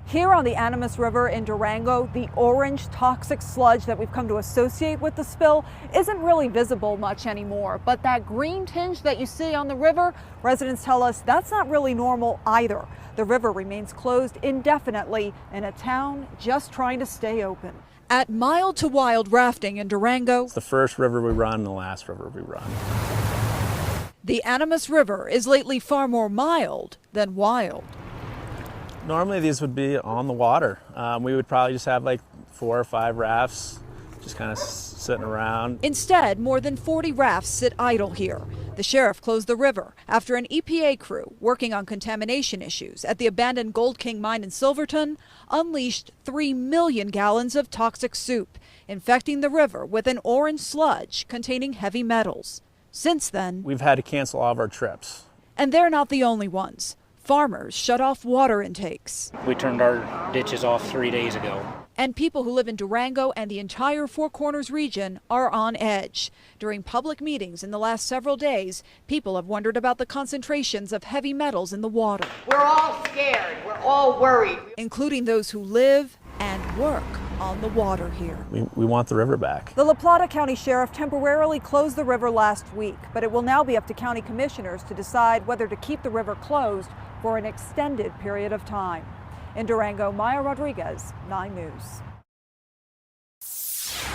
Here on the Animas River in Durango, the orange toxic sludge that we've come to associate with the spill isn't really visible much anymore. But that green tinge that you see on the river, residents tell us that's not really normal either. The river remains closed indefinitely in a town just trying to stay open. At Mild to Wild Rafting in Durango, it's the first river we run and the last river we run. The Animas River is lately far more mild than wild. Normally these would be on the water. We would probably just have like 4 or 5 rafts just kind of sitting around. Instead, more than 40 rafts sit idle here. The sheriff closed the river after an EPA crew working on contamination issues at the abandoned Gold King mine in Silverton unleashed 3 million gallons of toxic soup, infecting the river with an orange sludge containing heavy metals. Since then, we've had to cancel all of our trips. And they're not the only ones. Farmers shut off water intakes. We turned our ditches off 3 days ago. And people who live in Durango and the entire Four Corners region are on edge. During public meetings in the last several days, people have wondered about the concentrations of heavy metals in the water. We're all scared. We're all worried. Including those who live and work on the water here. We want the river back. The La Plata County Sheriff temporarily closed the river last week, but it will now be up to county commissioners to decide whether to keep the river closed for an extended period of time. In Durango, Maya Rodriguez, 9 News.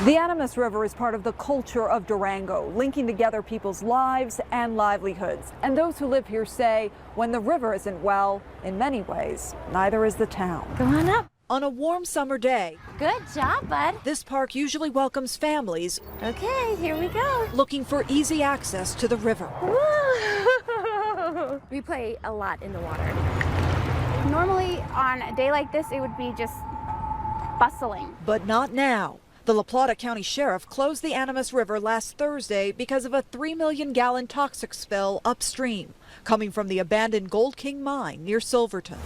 The Animas River is part of the culture of Durango, linking together people's lives and livelihoods. And those who live here say when the river isn't well, in many ways, neither is the town. Come on up. On a warm summer day, good job, bud. This park usually welcomes families. Okay, here we go. Looking for easy access to the river. We play a lot in the water. Normally on a day like this, it would be just bustling. But not now. The La Plata County Sheriff closed the Animas River last Thursday because of a 3 million gallon toxic spill upstream, coming from the abandoned Gold King mine near Silverton.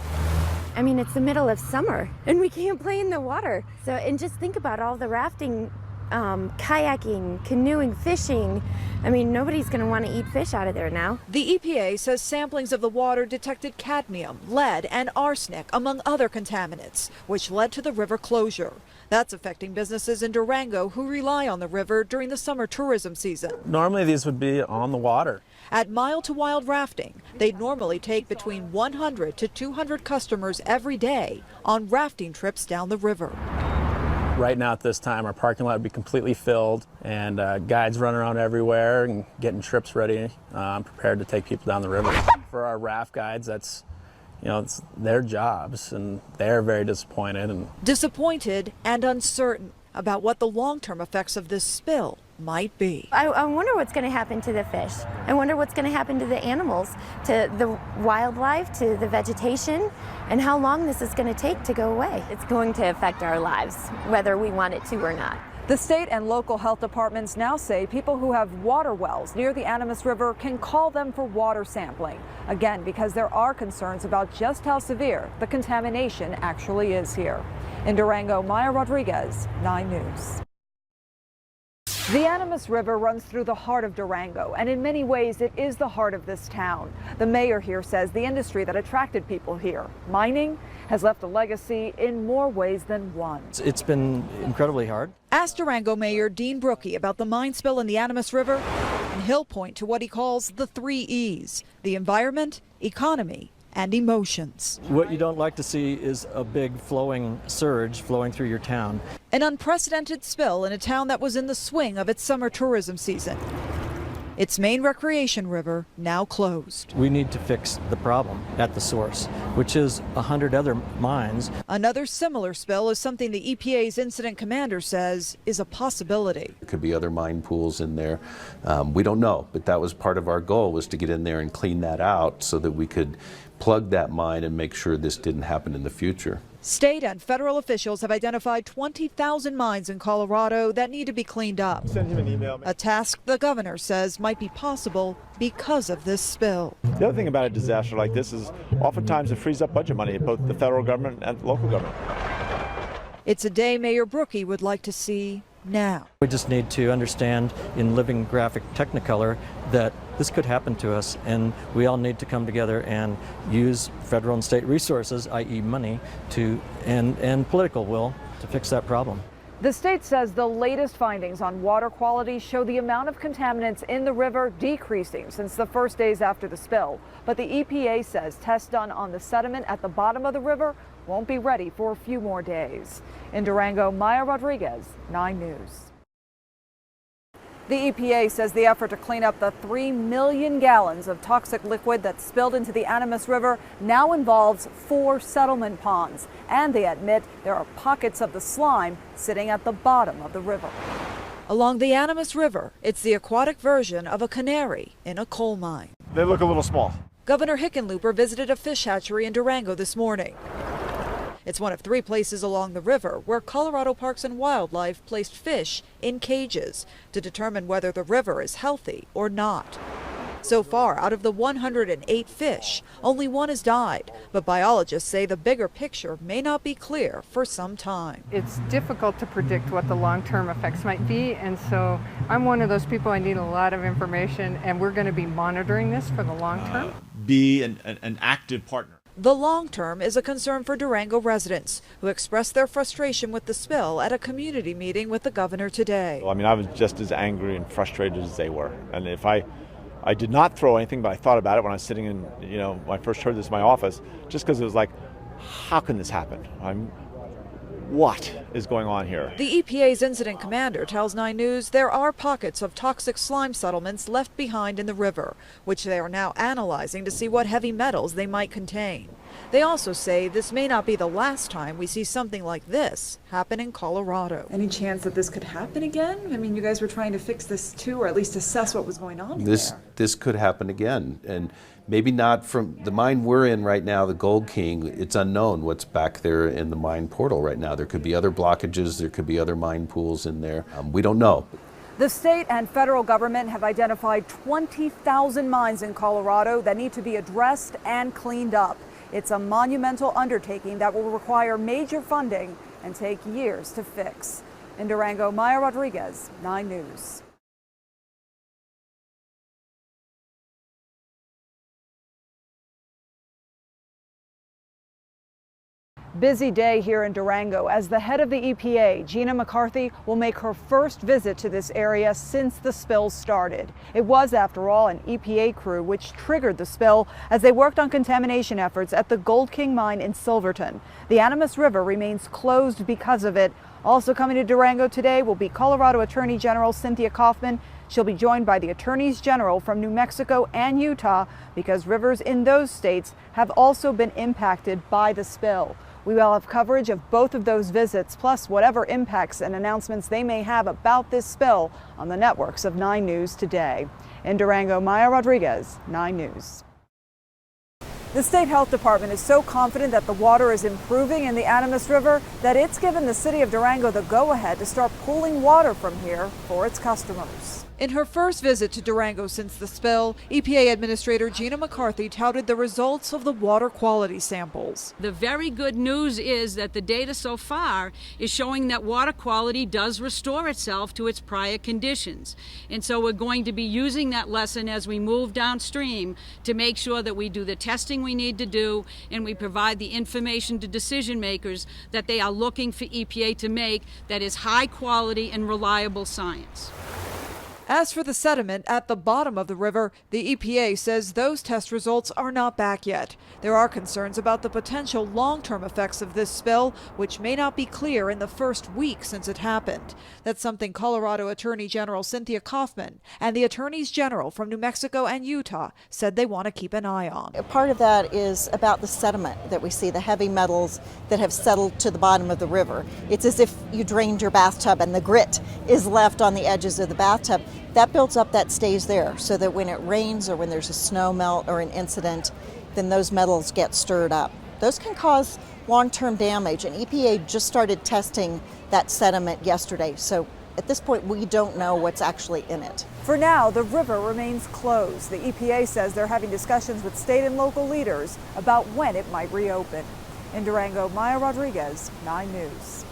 I mean, it's the middle of summer and we can't play in the water. So, and just think about all the rafting, kayaking, canoeing, fishing. I mean, nobody's going to want to eat fish out of there now. The EPA says samplings of the water detected cadmium, lead, and arsenic, among other contaminants, which led to the river closure. That's affecting businesses in Durango who rely on the river during the summer tourism season. Normally these would be on the water. At Mild to Wild Rafting, they'd normally take between 100 to 200 customers every day on rafting trips down the river. Right now at this time, our parking lot would be completely filled and guides running around everywhere and getting trips ready, prepared to take people down the river. For our raft guides, that's, it's their jobs, and they're very disappointed. Disappointed and uncertain about what the long-term effects of this spill might be. I wonder what's going to happen to the fish. I wonder what's going to happen to the animals, to the wildlife, to the vegetation, and how long this is going to take to go away. It's going to affect our lives, whether we want it to or not. The state and local health departments now say people who have water wells near the Animas River can call them for water sampling. Again, because there are concerns about just how severe the contamination actually is here. In Durango, Maya Rodriguez, 9 News. The Animas River runs through the heart of Durango, and in many ways it is the heart of this town. The mayor here says the industry that attracted people here, mining, has left a legacy in more ways than one. It's been incredibly hard. Ask Durango Mayor Dean Brookie about the mine spill in the Animas River, and he'll point to what he calls the 3 E's: the environment, economy, and emotions. What you don't like to see is a big flowing surge flowing through your town. An unprecedented spill in a town that was in the swing of its summer tourism season. Its main recreation river now closed. We need to fix the problem at the source, which is 100 other mines. Another similar spill is something the EPA's incident commander says is a possibility. There could be other mine pools in there. We don't know, but that was part of our goal, was to get in there and clean that out so that we could plug that mine and make sure this didn't happen in the future. State and federal officials have identified 20,000 mines in Colorado that need to be cleaned up. Send him an email. A task the governor says might be possible because of this spill. The other thing about a disaster like this is oftentimes it frees up budget money in both the federal government and the local government. It's a day Mayor Brookie would like to see now. We just need to understand in living graphic technicolor that this could happen to us, and we all need to come together and use federal and state resources, i.e. money, and political will to fix that problem. The state says the latest findings on water quality show the amount of contaminants in the river decreasing since the first days after the spill. But the EPA says tests done on the sediment at the bottom of the river won't be ready for a few more days. In Durango, Maya Rodriguez, 9 News. The EPA says the effort to clean up the 3 million gallons of toxic liquid that spilled into the Animas River now involves 4 settlement ponds. And they admit there are pockets of the slime sitting at the bottom of the river. Along the Animas River, it's the aquatic version of a canary in a coal mine. They look a little small. Governor Hickenlooper visited a fish hatchery in Durango this morning. It's one of 3 places along the river where Colorado Parks and Wildlife placed fish in cages to determine whether the river is healthy or not. So far, out of the 108 fish, only 1 has died, but biologists say the bigger picture may not be clear for some time. It's difficult to predict what the long-term effects might be, and so I'm one of those people. I need a lot of information, and we're going to be monitoring this for the long term. Be an active partner. The long term is a concern for Durango residents who expressed their frustration with the spill at a community meeting with the governor today. I mean, I was just as angry and frustrated as they were. And if I did not throw anything, but I thought about it when I was sitting in, when I first heard this in my office, just because it was like, how can this happen? What is going on here? The EPA's incident commander tells 9 News there are pockets of toxic slime settlements left behind in the river, which they are now analyzing to see what heavy metals they might contain. They also say this may not be the last time we see something like this happen in Colorado. Any chance that this could happen again? I mean, you guys were trying to fix this too, or at least assess what was going on there. This could happen again, and maybe not from the mine we're in right now, the Gold King. It's unknown what's back there in the mine portal right now. There could be other blockages, there could be other mine pools in there. We don't know. The state and federal government have identified 20,000 mines in Colorado that need to be addressed and cleaned up. It's a monumental undertaking that will require major funding and take years to fix. In Durango, Maya Rodriguez, 9 News. Busy day here in Durango as the head of the EPA, Gina McCarthy, will make her first visit to this area since the spill started. It was, after all, an EPA crew which triggered the spill as they worked on contamination efforts at the Gold King mine in Silverton. The Animas River remains closed because of it. Also coming to Durango today will be Colorado Attorney General Cynthia Kaufman. She'll be joined by the Attorneys General from New Mexico and Utah because rivers in those states have also been impacted by the spill. We will have coverage of both of those visits, plus whatever impacts and announcements they may have about this spill on the networks of 9 News today. In Durango, Maya Rodriguez, 9 News. The State Health Department is so confident that the water is improving in the Animas River that it's given the city of Durango the go-ahead to start pulling water from here for its customers. In her first visit to Durango since the spill, EPA Administrator Gina McCarthy touted the results of the water quality samples. The very good news is that the data so far is showing that water quality does restore itself to its prior conditions. And so we're going to be using that lesson as we move downstream to make sure that we do the testing we need to do and we provide the information to decision makers that they are looking for EPA to make that is high quality and reliable science. As for the sediment at the bottom of the river, the EPA says those test results are not back yet. There are concerns about the potential long-term effects of this spill, which may not be clear in the first week since it happened. That's something Colorado Attorney General Cynthia Kaufman and the Attorneys General from New Mexico and Utah said they want to keep an eye on. Part of that is about the sediment that we see, the heavy metals that have settled to the bottom of the river. It's as if you drained your bathtub and the grit is left on the edges of the bathtub. That builds up, that stays there, so that when it rains or when there's a snow melt or an incident, then those metals get stirred up. Those can cause long-term damage, and EPA just started testing that sediment yesterday. So at this point, we don't know what's actually in it. For now, the river remains closed. The EPA says they're having discussions with state and local leaders about when it might reopen. In Durango, Maya Rodriguez, 9 News.